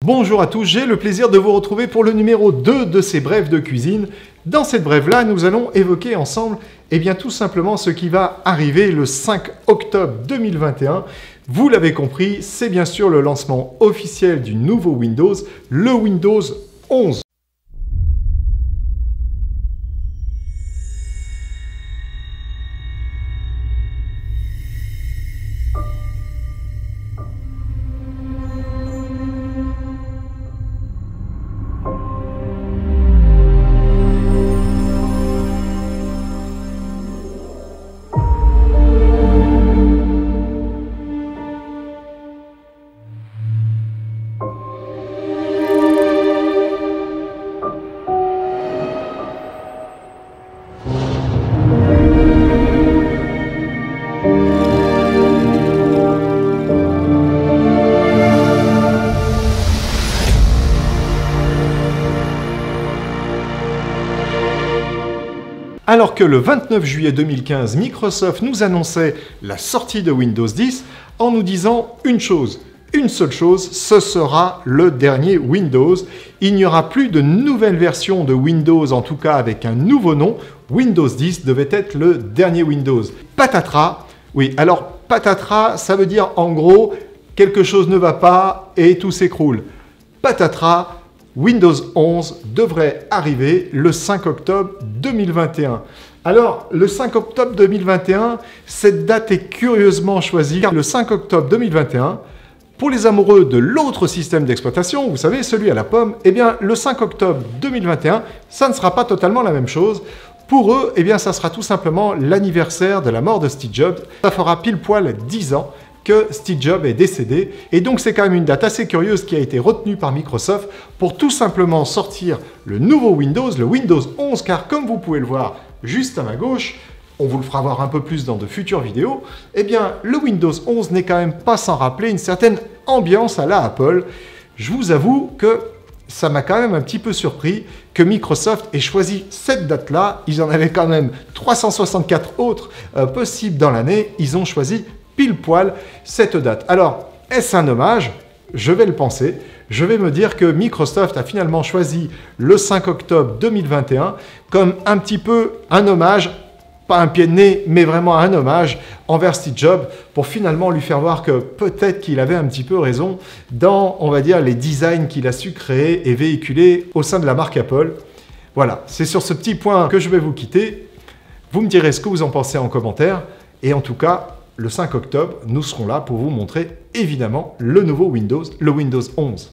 Bonjour à tous, j'ai le plaisir de vous retrouver pour le numéro 2 de ces brèves de cuisine. Dans cette brève-là, nous allons évoquer ensemble tout simplement ce qui va arriver le 5 octobre 2021. Vous l'avez compris, c'est bien sûr le lancement officiel du nouveau Windows, le Windows 11. Alors que le 29 juillet 2015, Microsoft nous annonçait la sortie de Windows 10 en nous disant une chose, une seule chose, ce sera le dernier Windows. Il n'y aura plus de nouvelle version de Windows, en tout cas avec un nouveau nom. Windows 10 devait être le dernier Windows. Patatras, oui, alors patatras, ça veut dire en gros, quelque chose ne va pas et tout s'écroule. Patatras, Windows 11 devrait arriver le 5 octobre 2021. Alors, le 5 octobre 2021, cette date est curieusement choisie car le 5 octobre 2021, pour les amoureux de l'autre système d'exploitation, vous savez, celui à la pomme, eh bien, le 5 octobre 2021, ça ne sera pas totalement la même chose. Pour eux, eh bien, ça sera tout simplement l'anniversaire de la mort de Steve Jobs. Ça fera pile poil 10 ans que Steve Jobs est décédé. Et donc, c'est quand même une date assez curieuse qui a été retenue par Microsoft pour tout simplement sortir le nouveau Windows, le Windows 11, car comme vous pouvez le voir juste à ma gauche, on vous le fera voir un peu plus dans de futures vidéos, eh bien, le Windows 11 n'est quand même pas sans rappeler une certaine ambiance à la Apple. Je vous avoue que ça m'a quand même un petit peu surpris que Microsoft ait choisi cette date-là. Ils en avaient quand même 364 autres possibles dans l'année. Ils ont choisi pile poil cette date. Alors, est-ce un hommage? Je vais le penser. Je vais me dire que Microsoft a finalement choisi le 5 octobre 2021 comme un petit peu un hommage, pas un pied de nez, mais vraiment un hommage envers Steve Jobs pour finalement lui faire voir que peut-être qu'il avait un petit peu raison dans, on va dire, les designs qu'il a su créer et véhiculer au sein de la marque Apple. Voilà, c'est sur ce petit point que je vais vous quitter. Vous me direz ce que vous en pensez en commentaire. Et en tout cas, le 5 octobre, nous serons là pour vous montrer évidemment le nouveau Windows, le Windows 11.